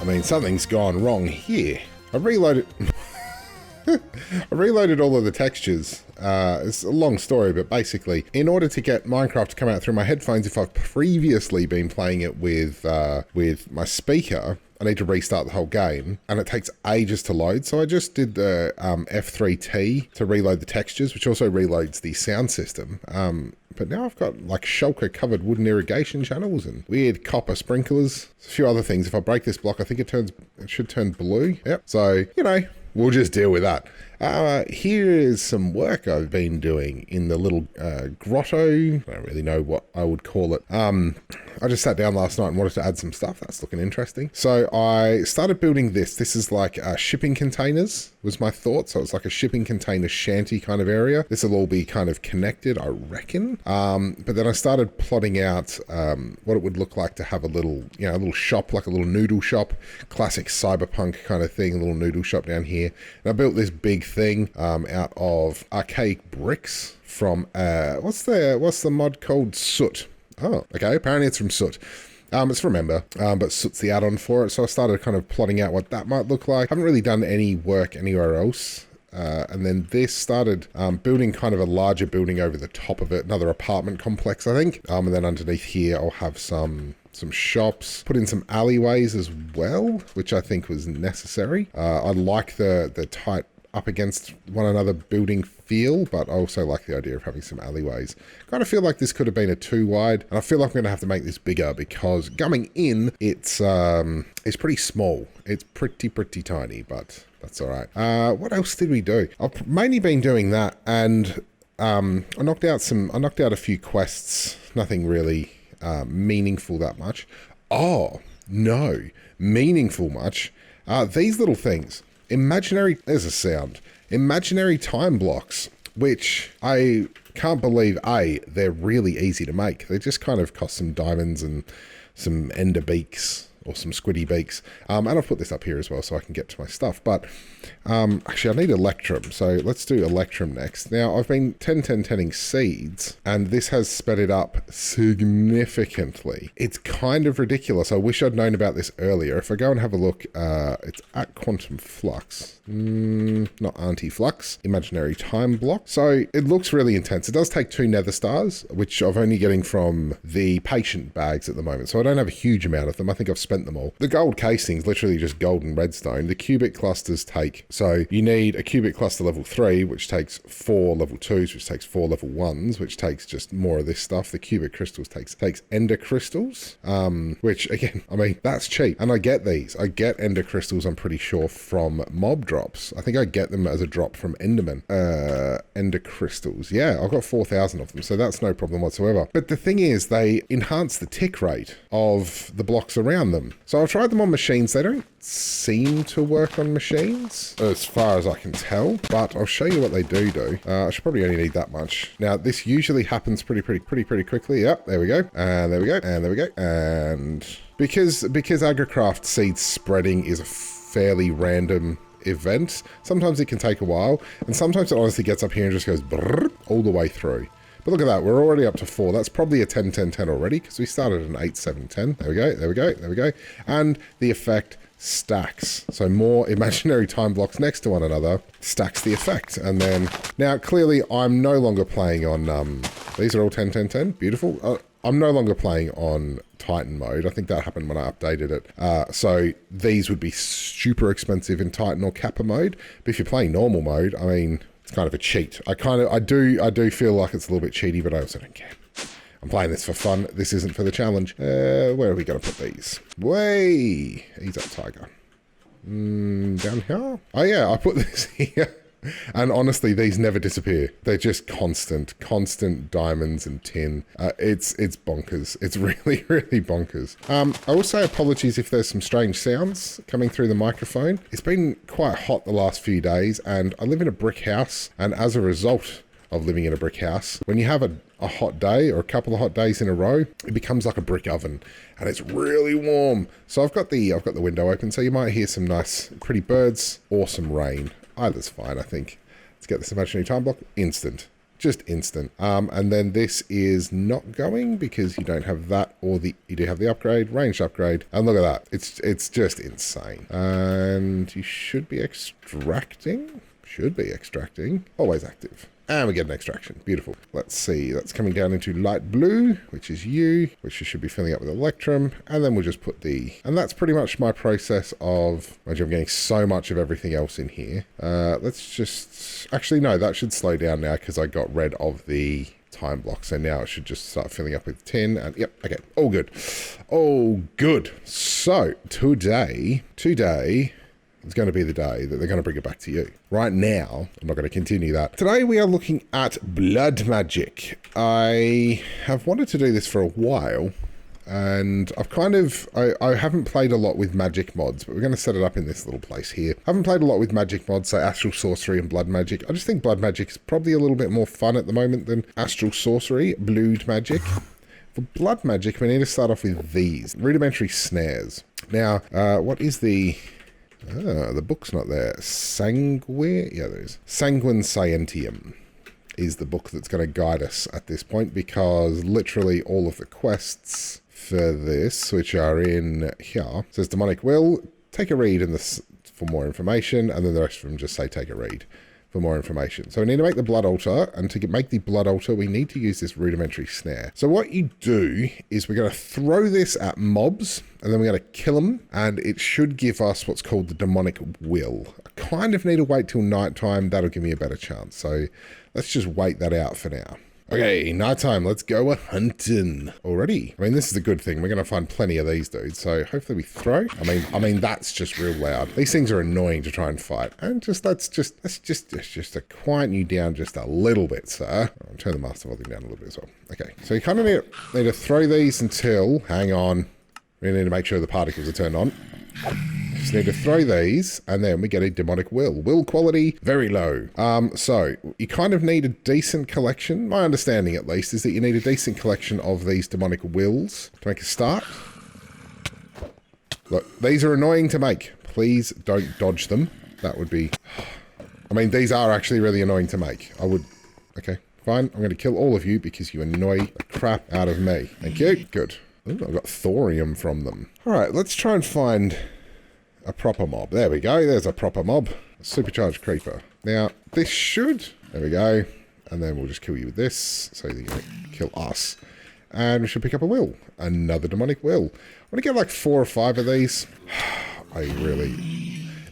I mean, something's gone wrong here. I reloaded... I reloaded all of the textures. It's a long story, but basically, in order to get Minecraft to come out through my headphones, if I've previously been playing it with my speaker, I need to restart the whole game, and it takes ages to load. So I just did the F3T to reload the textures, which also reloads the sound system. But now I've got like shulker-covered wooden irrigation channels and weird copper sprinklers. A few other things. If I break this block, I think it should turn blue. Yep. So, you know, we'll just deal with that. Here is some work I've been doing in the little grotto. I don't really know what I would call it. I just sat down last night and wanted to add some stuff. That's looking interesting. So I started building this. This is like shipping containers was my thought. So it's like a shipping container shanty kind of area. This will all be kind of connected, I reckon. But then I started plotting out what it would look like to have a little, you know, a little shop, like a little noodle shop, classic cyberpunk kind of thing, a little noodle shop down here. And I built this big thing out of archaic bricks from, what's the mod called? Soot. Oh, okay. Apparently it's from Soot. It's from Ember, but Soot's the add-on for it. So I started kind of plotting out what that might look like. Haven't really done any work anywhere else. And then this started building kind of a larger building over the top of it, another apartment complex, I think. And then underneath here, I'll have some shops, put in some alleyways as well, which I think was necessary. I like the tight up against one another building feel, but I also like the idea of having some alleyways. Kind of feel like this could have been a 2 wide, and I feel like I'm going to have to make this bigger because coming in, it's pretty small. It's pretty tiny, but that's all right. What else did we do? I've mainly been doing that, and I knocked out a few quests. Nothing really meaningful that much. Oh no, meaningful much. These little things. There's a sound. Imaginary time blocks, which I can't believe, they're really easy to make. They just kind of cost some diamonds and some ender beaks or some squiddy beaks. And I'll put this up here as well so I can get to my stuff. But actually, I need Electrum. So let's do Electrum next. Now, I've been 10-10-10ing seeds, and this has sped it up significantly. It's kind of ridiculous. I wish I'd known about this earlier. If I go and have a look, it's at Quantum Flux. Not Anti-Flux. Imaginary time block. So it looks really intense. It does take 2 nether stars, which I'm only getting from the patient bags at the moment. So I don't have a huge amount of them. I think I've spent them all. The gold casing's literally just gold and redstone. The cubic clusters take, so you need a cubic cluster level 3, which takes 4 level 2s, which takes 4 level 1s, which takes just more of this stuff. The cubic crystals takes ender crystals, which again, I mean, that's cheap. And I get these. I get ender crystals, I'm pretty sure, from mob drops. I think I get them as a drop from Enderman. Ender crystals. Yeah, I've got 4,000 of them, so that's no problem whatsoever. But the thing is, they enhance the tick rate of the blocks around them. So I've tried them on machines. They don't seem to work on machines as far as I can tell, but I'll show you what they do. I should probably only need that much. Now, this usually happens pretty quickly. Yep, there we go. And there we go. And there we go. And because Agricraft seed spreading is a fairly random event, sometimes it can take a while, and sometimes it honestly gets up here and just goes brrr, all the way through. But look at that, we're already up to 4. That's probably a 10-10-10 already, because we started an 8-7-10. There we go, there we go, there we go. And the effect stacks. So more imaginary time blocks next to one another stacks the effect. And then, now clearly I'm no longer playing on, these are all 10-10-10, beautiful. I'm no longer playing on Titan mode. I think that happened when I updated it. So these would be super expensive in Titan or Kappa mode. But if you're playing normal mode, I mean, it's kind of a cheat. I do feel like it's a little bit cheaty, but I also don't care. I'm playing this for fun. This isn't for the challenge. Where are we going to put these? Way! Ease up, Tiger. Down here? Oh yeah, I put this here. And honestly, these never disappear. They're just constant diamonds and tin. It's bonkers. It's really, really bonkers. I will say apologies if there's some strange sounds coming through the microphone. It's been quite hot the last few days, and I live in a brick house, and as a result of living in a brick house, when you have a hot day or a couple of hot days in a row, it becomes like a brick oven, and it's really warm. So I've got the window open, so you might hear some nice, pretty birds or some rain. Either's fine, I think. Let's get this imaginary time block. Instant. just instant. And then this is not going because you don't have that, or you do have the upgrade, ranged upgrade, and look at that. It's just insane. And you should be extracting. Always active. And we get an extraction. Beautiful. Let's see. That's coming down into light blue, which is you, which you should be filling up with electrum. And then we'll just put and that's pretty much my process of, I'm getting so much of everything else in here. Let's just, actually, no, that should slow down now because I got rid of the time block. So now it should just start filling up with tin. And yep, okay, all good. All good. So today is going to be the day that they're going to bring it back to you. Right now, I'm not going to continue that. Today we are looking at blood magic. I have wanted to do this for a while, and I haven't played a lot with magic mods, but we're going to set it up in this little place here. I haven't played a lot with magic mods, so astral sorcery and blood magic. I just think blood magic is probably a little bit more fun at the moment than astral sorcery, blood magic. For blood magic, we need to start off with these rudimentary snares. Now, what is the book's not there. Yeah, there is. Sanguine Scientium is the book that's going to guide us at this point, because literally all of the quests for this, which are in here, says demonic will, take a read in this for more information, and then the rest of them just say take a read for more information. So we need to make the blood altar, and to make the blood altar, we need to use this rudimentary snare. So what you do is we're going to throw this at mobs, and then we're going to kill them, and it should give us what's called the demonic will. I kind of need to wait till nighttime. That'll give me a better chance. So let's just wait that out for now. Okay, nighttime, let's go hunting already. I mean, this is a good thing. We're going to find plenty of these dudes. So hopefully we throw. I mean, that's just real loud. These things are annoying to try and fight. And let's just to quieten you down just a little bit, sir. I'll turn the master volume down a little bit as well. Okay, so you kind of need to throw these until, hang on. We need to make sure the particles are turned on. Just need to throw these, and then we get a demonic will. Will quality, very low. So you kind of need a decent collection. My understanding, at least, is that you need a decent collection of these demonic wills to make a start. Look, these are annoying to make. Please don't dodge them. That would be... I mean, these are actually really annoying to make. Okay, fine. I'm going to kill all of you because you annoy the crap out of me. Thank you. Good. Ooh, I've got thorium from them. All right, let's try and find a proper mob. There we go. There's a proper mob. A supercharged creeper. Now, this should... There we go. And then we'll just kill you with this, so that you can kill us. And we should pick up a will. Another demonic will. I want to get like 4 or 5 of these.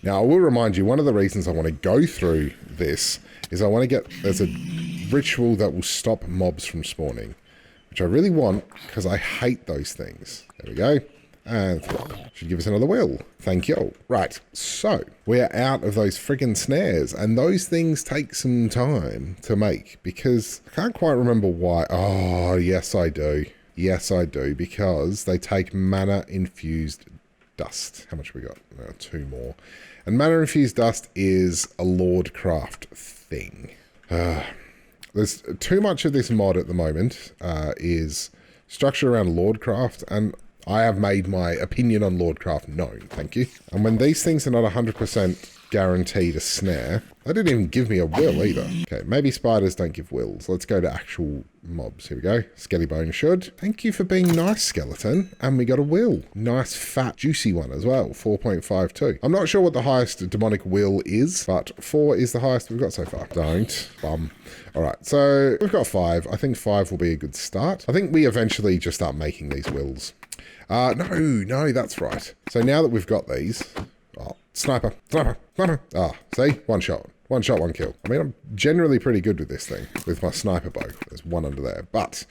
Now, I will remind you, one of the reasons I want to go through this is I want to get... There's a ritual that will stop mobs from spawning, which I really want, because I hate those things. There we go. And should give us another will. Thank you. Right, so we're out of those friggin' snares, and those things take some time to make, because I can't quite remember why. Oh, yes, I do. Yes, I do, because they take mana-infused dust. How much have we got? 2 more. And mana-infused dust is a Lordcraft thing. There's too much of this mod at the moment is structured around Lordcraft, and I have made my opinion on Lordcraft known, thank you. And when these things are not 100% guaranteed a snare, they didn't even give me a will either. Okay, maybe spiders don't give wills. Let's go to actual mobs. Here we go. Skellybone should. Thank you for being nice, skeleton. And we got a will. Nice, fat, juicy one as well. 4.52. I'm not sure what the highest demonic will is, but 4 is the highest we've got so far. Don't. Bum. All right, so we've got 5. I think 5 will be a good start. I think we eventually just start making these wills. No, that's right. So now that we've got these... Oh, sniper. Ah, see? One shot, one kill. I mean, I'm generally pretty good with this thing, with my sniper bow. There's one under there. But,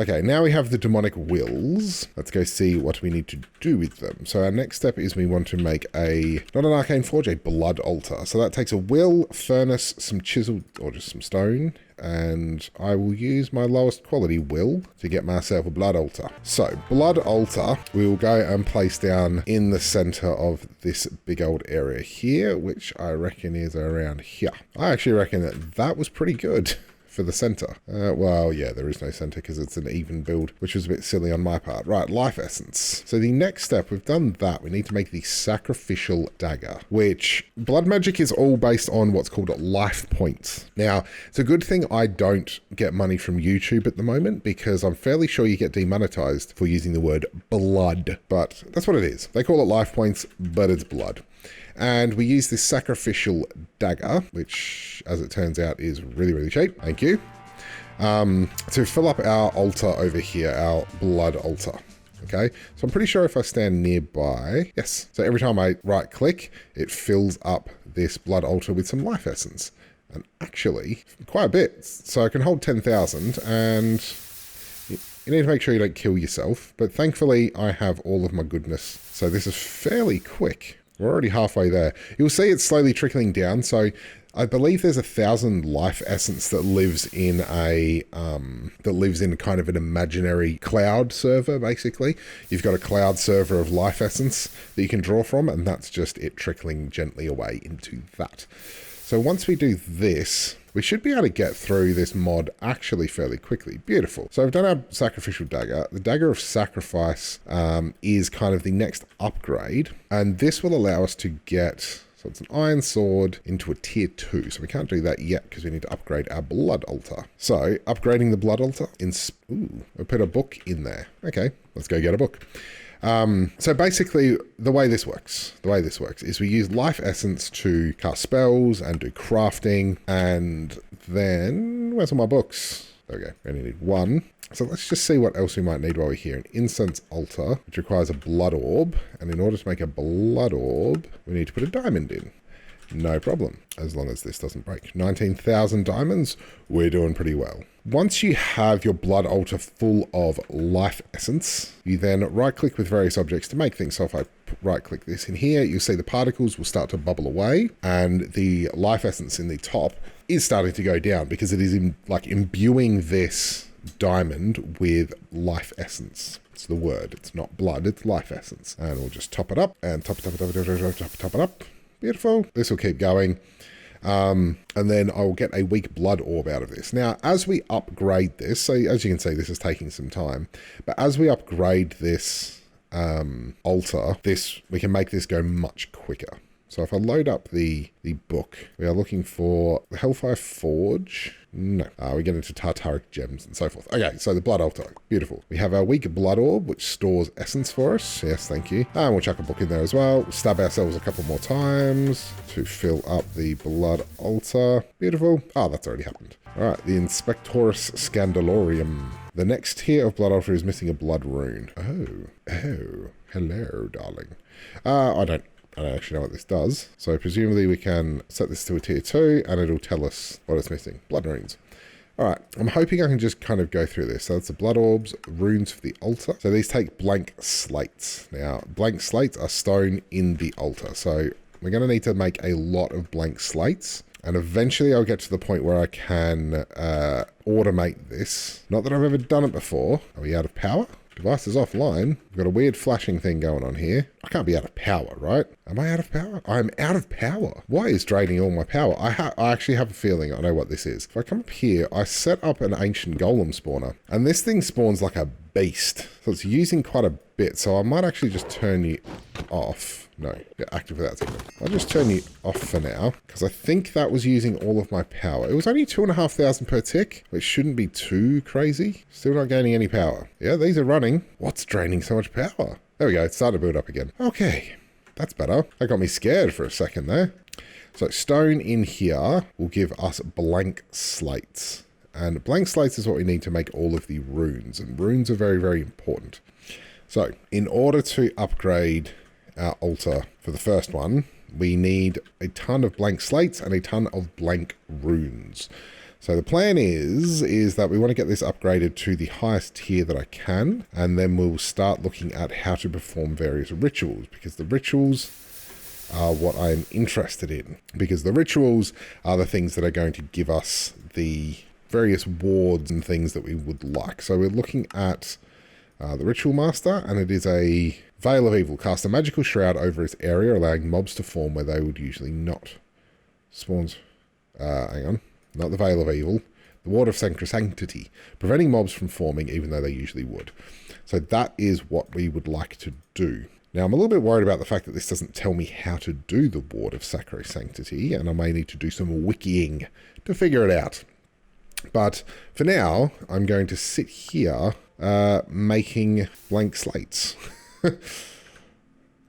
okay, now we have the demonic wills. Let's go see what we need to do with them. So our next step is we want to make not an arcane forge, a blood altar. So that takes a will, furnace, some chisel, or just some stone. And I will use my lowest quality will to get myself a blood altar. So, blood altar, we will go and place down in the center of this big old area here, which I reckon is around here. I actually reckon that was pretty good for the center. Well, yeah, there is no center because it's an even build, which was a bit silly on my part. Right, life essence. So the next step, we've done that. We need to make the sacrificial dagger, which blood magic is all based on what's called life points. Now, it's a good thing I don't get money from YouTube at the moment because I'm fairly sure you get demonetized for using the word blood, but that's what it is. They call it life points, but it's blood. And we use this sacrificial dagger, which, as it turns out, is really, really cheap. Thank you. To fill up our altar over here, our blood altar. Okay, so I'm pretty sure if I stand nearby, yes. So every time I right click, it fills up this blood altar with some life essence. And actually, quite a bit. So I can hold 10,000 and you need to make sure you don't kill yourself. But thankfully, I have all of my goodness. So this is fairly quick. We're already halfway there. You'll see it's slowly trickling down. So I believe there's 1,000 life essence that lives in kind of an imaginary cloud server, basically. You've got a cloud server of life essence that you can draw from, and that's just it trickling gently away into that. So once we do this, we should be able to get through this mod actually fairly quickly. Beautiful. So I've done our sacrificial dagger. The dagger of sacrifice is kind of the next upgrade, and this will allow us to get, so it's an iron sword into a tier 2. So we can't do that yet because we need to upgrade our blood altar. So upgrading the blood altar, we put a book in there. Okay, let's go get a book. So basically the way this works is we use life essence to cast spells and do crafting, and then where's all my books? There we go. We only need one. So let's just see what else we might need while we're here. An incense altar, which requires a blood orb, and in order to make a blood orb, we need to put a diamond in. No problem, as long as this doesn't break. 19,000 diamonds, we're doing pretty well. Once you have your blood altar full of life essence, you then right-click with various objects to make things. So if I right-click this in here, you'll see the particles will start to bubble away, and the life essence in the top is starting to go down because it is imbuing this diamond with life essence. It's the word. It's not blood, it's life essence. And we'll just top it up and top it up. Beautiful. This will keep going. And then I will get a weak blood orb out of this. Now, as we upgrade this, so as you can see, this is taking some time, but as we upgrade this altar, we can make this go much quicker. So if I load up the book, we are looking for the Hellfire Forge. No. We get into Tartaric Gems and so forth. Okay, so the blood altar. Beautiful. We have our weak blood orb, which stores essence for us. Yes, thank you. And we'll chuck a book in there as well. We'll stab ourselves a couple more times to fill up the blood altar. Beautiful. Oh, that's already happened. All right, the Inspectorus Scandalorium. The next tier of blood altar is missing a blood rune. Oh, hello, darling. I don't actually know what this does. So presumably we can set this to a tier 2 and it'll tell us what it's missing. Blood runes. All right, I'm hoping I can just kind of go through this. So it's the blood orbs, runes for the altar. So these take blank slates. Now, blank slates are stone in the altar. So we're going to need to make a lot of blank slates. And eventually I'll get to the point where I can automate this. Not that I've ever done it before. Are we out of power? Device is offline. We've got a weird flashing thing going on here. I can't be out of power, right? Am I out of power? I'm out of power. Why is draining all my power? I actually have a feeling I know what this is. If I come up here, I set up an ancient golem spawner, and this thing spawns like a beast. So it's using quite a bit. So I might actually just turn you off. No, you're active without signal. I'll just turn you off for now, because I think that was using all of my power. It was only 2,500 per tick, which shouldn't be too crazy. Still not gaining any power. Yeah, these are running. What's draining so much power? There we go, it's starting to build up again. Okay, that's better. That got me scared for a second there. So stone in here will give us blank slates. And blank slates is what we need to make all of the runes. And runes are very, very important. So in order to upgrade our altar for the first one, we need a ton of blank slates and a ton of blank runes. So the plan is that we want to get this upgraded to the highest tier that I can, and then we'll start looking at how to perform various rituals, because the rituals are what I'm interested in, because the rituals are the things that are going to give us the various wards and things that we would like. So we're looking at the Ritual Master, and it is a Veil of Evil. Cast a magical shroud over its area, allowing mobs to form where they would usually not. Spawns. Hang on. Not the Veil of Evil. The ward of sanctity, preventing mobs from forming even though they usually would. So that is what we would like to do. Now, I'm a little bit worried about the fact that this doesn't tell me how to do the ward of sacrosanctity, and I may need to do some wikiing to figure it out. But for now, I'm going to sit here making blank slates.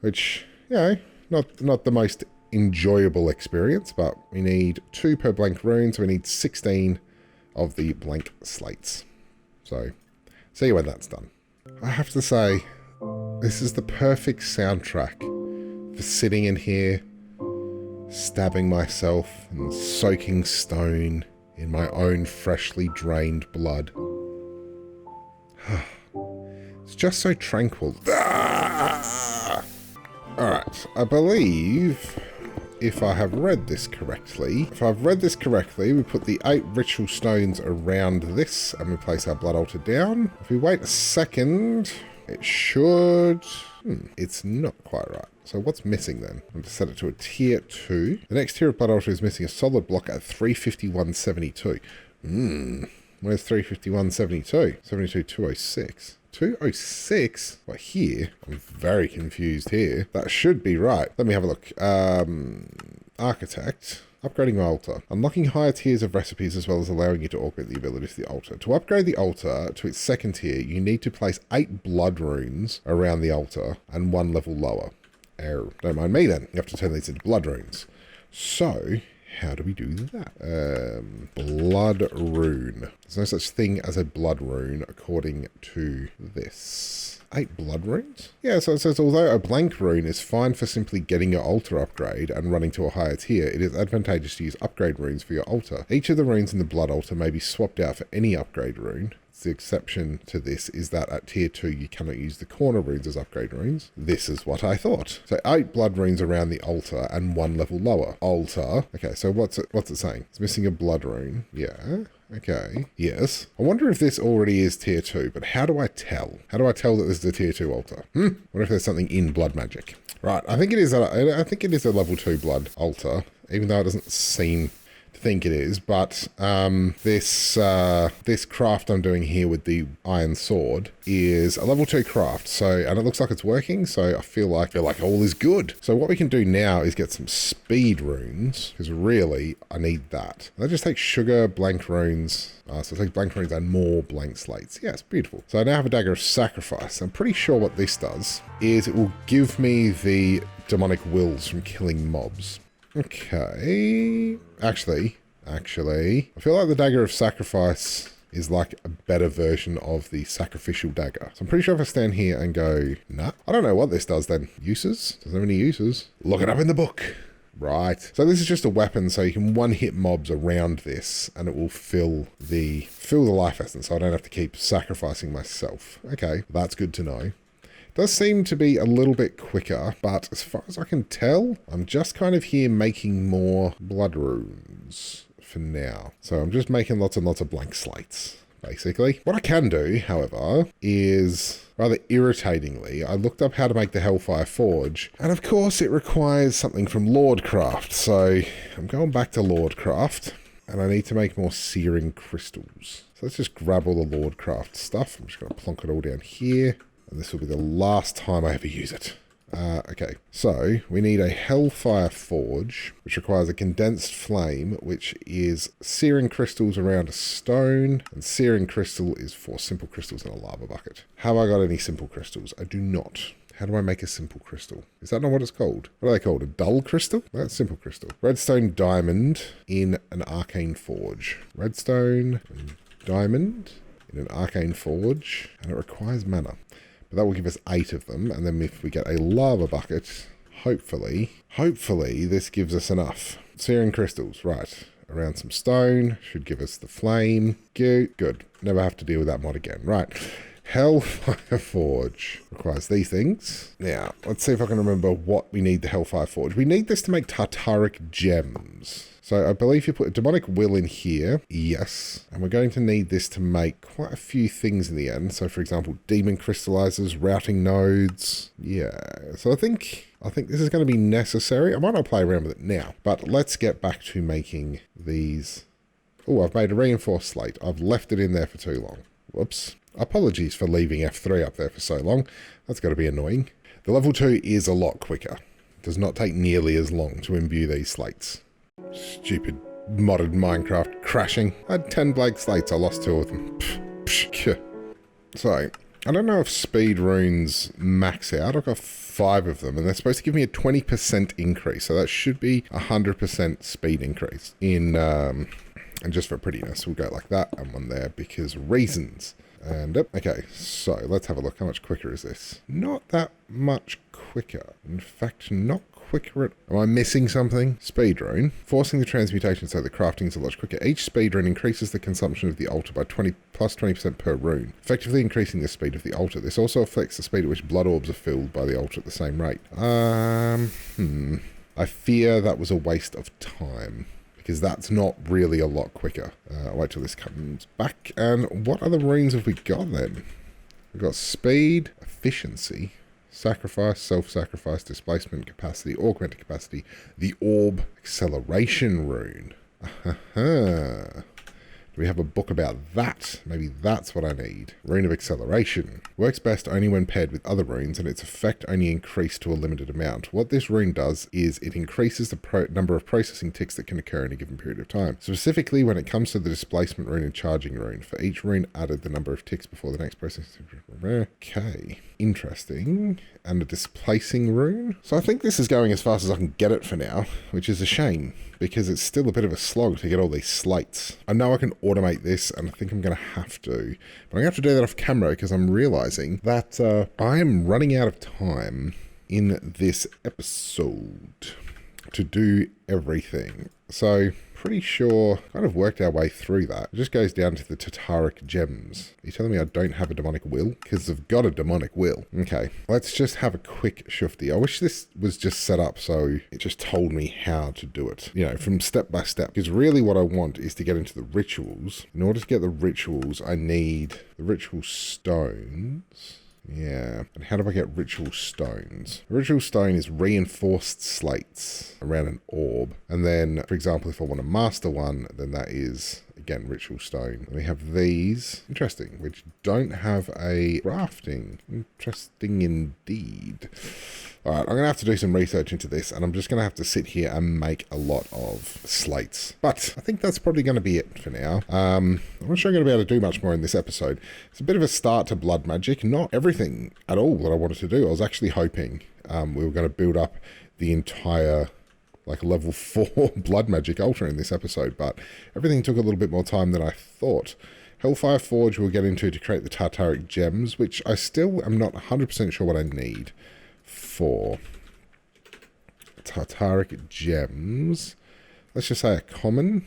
Which, you know, not the most enjoyable experience, but we need 2 per blank rune, so we need 16 of the blank slates. So, see when that's done. I have to say, this is the perfect soundtrack for sitting in here, stabbing myself and soaking stone in my own freshly drained blood. It's just so tranquil. Alright, I believe, if I have read this correctly, we put the 8 ritual stones around this and we place our blood altar down. If we wait a second, it should... it's not quite right. So what's missing then? I'm going to set it to a tier 2. The next tier of blood altar is missing a solid block at 351.72. Where's 351.72? 72.206. 206? Well, here, I'm very confused here. That should be right. Let me have a look. Architect. Upgrading my altar. Unlocking higher tiers of recipes as well as allowing you to augment the abilities of the altar. To upgrade the altar to its 2nd tier, you need to place 8 blood runes around the altar and 1 level lower. Oh, don't mind me then. You have to turn these into blood runes. So... how do we do that? Blood rune. There's no such thing as a blood rune according to this. 8 blood runes? Yeah, so it says, although a blank rune is fine for simply getting your altar upgrade and running to a higher tier, it is advantageous to use upgrade runes for your altar. Each of the runes in the blood altar may be swapped out for any upgrade rune. The exception to this is that at tier 2 you cannot use the corner runes as upgrade runes. This is what I thought. So 8 blood runes around the altar and 1 level lower. Altar. Okay, so what's it saying? It's missing a blood rune. Yeah. Okay. Yes. I wonder if this already is tier 2, but how do I tell? How do I tell that this is a tier 2 altar? What if there's something in blood magic? Right, I think it is a level 2 blood altar, even though it doesn't seem think it is, but this craft I'm doing here with the iron sword is a level 2 craft, so, and it looks like it's working, so I feel like all is good. So what we can do now is get some speed runes, because really I need that. And that just takes sugar, blank runes, so it takes blank runes and more blank slates. Yeah, it's beautiful. So I now have a dagger of sacrifice. I'm pretty sure what this does is it will give me the demonic wills from killing mobs. Okay. Actually, I feel like the dagger of sacrifice is like a better version of the sacrificial dagger. So I'm pretty sure if I stand here and go, nah, I don't know what this does then. Uses? Does it have any uses? Look it up in the book. Right. So this is just a weapon, so you can one-hit mobs around this and it will fill the life essence, so I don't have to keep sacrificing myself. Okay, that's good to know. Does seem to be a little bit quicker, but as far as I can tell, I'm just kind of here making more blood runes for now. So I'm just making lots and lots of blank slates, basically. What I can do, however, is, rather irritatingly, I looked up how to make the Hellfire Forge, and of course it requires something from Lordcraft, so I'm going back to Lordcraft, and I need to make more searing crystals. So let's just grab all the Lordcraft stuff. I'm just going to plonk it all down here. And this will be the last time I ever use it. Okay, so we need a Hellfire Forge, which requires a condensed flame, which is searing crystals around a stone, and searing crystal is 4 simple crystals in a lava bucket. Have I got any simple crystals? I do not. How do I make a simple crystal? Is that not what it's called? What are they called? A dull crystal? That's simple crystal. Redstone diamond in an arcane forge. Redstone and diamond in an arcane forge, and it requires mana. But that will give us 8 of them, and then if we get a lava bucket, hopefully this gives us enough. Searing crystals, right. Around some stone, should give us the flame. Good. Never have to deal with that mod again. Right. Hellfire Forge requires these things. Now, let's see if I can remember what we need the Hellfire Forge. We need this to make Tartaric gems. So I believe you put a demonic will in here. Yes. And we're going to need this to make quite a few things in the end. So for example, demon crystallizers, routing nodes. Yeah. So I think this is going to be necessary. I might not play around with it now, but let's get back to making these Oh, I've made a reinforced slate. I've left it in there for too long. Whoops. Apologies for leaving F3 up there for so long. That's got to be annoying. The level 2 is a lot quicker. It does not take nearly as long to imbue these slates. Stupid modded Minecraft crashing. I had 10 blank slates. I lost 2 of them. So, I don't know if speed runes max out. I've got 5 of them, and they're supposed to give me a 20% increase. So that should be a 100% speed increase in... And just for prettiness, we'll go like that and one there because reasons. And okay, so let's have a look. How much quicker is this? Not that much quicker. In fact, not quicker at... Am I missing something? Speed rune. Forcing the transmutation so the crafting is a lot quicker. Each speed rune increases the consumption of the altar by 20% per rune, effectively increasing the speed of the altar. This also affects the speed at which blood orbs are filled by the altar at the same rate. I fear that was a waste of time, because that's not really a lot quicker. I'll wait till this comes back. And what other runes have we got then? We've got speed, efficiency, sacrifice, self-sacrifice, displacement, capacity, augmented capacity, the orb, acceleration rune. Do we have a book about that? Maybe that's what I need. Rune of acceleration. Works best only when paired with other runes, and its effect only increased to a limited amount. What this rune does is it increases the number of processing ticks that can occur in a given period of time. Specifically, when it comes to the displacement rune and charging rune. For each rune added, the number of ticks before the next processing... Okay. Interesting. And a displacing rune. So I think this is going as fast as I can get it for now, which is a shame, because it's still a bit of a slog to get all these slates. I know I can automate this, and I think I'm going to have to. But I'm going to have to do that off camera, because I'm realizing that I am running out of time in this episode to do everything. So, pretty sure, kind of worked our way through that. It just goes down to the Tataric gems. Are you telling me I don't have a demonic will? Because I've got a demonic will. Okay, let's just have a quick shufty. I wish this was just set up so it just told me how to do it, you know, from step by step. Because really what I want is to get into the rituals. In order to get the rituals, I need the ritual stones. Yeah, and how do I get ritual stones? A ritual stone is reinforced slates around an orb. And then, for example, if I want to master one, then that is, again, ritual stone. And we have these, interesting, which don't have a crafting. Interesting indeed. All right, I'm going to have to do some research into this, and I'm just going to have to sit here and make a lot of slates. But I think that's probably going to be it for now. I'm not sure I'm going to be able to do much more in this episode. It's a bit of a start to blood magic. Not everything at all that I wanted to do. I was actually hoping we were going to build up the entire like level 4 blood magic altar in this episode, but everything took a little bit more time than I thought. Hellfire Forge we'll get into to create the Tartaric gems, which I still am not 100% sure what I need for Tartaric gems. Let's just say a common.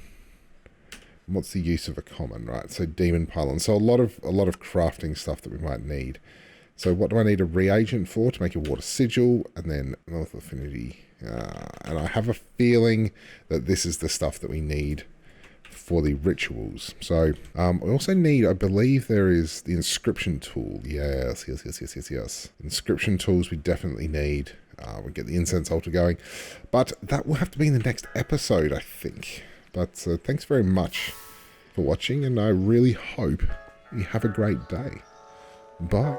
What's the use of a common, right? So demon pylon. So a lot of crafting stuff that we might need. So what do I need a reagent for? To make a water sigil, and then North Affinity. And I have a feeling that this is the stuff that we need for the rituals. So we also need, I believe there is the inscription tool. Yes. Inscription tools we definitely need. We'll get the incense altar going. But that will have to be in the next episode, I think. But thanks very much for watching, and I really hope you have a great day. Bye.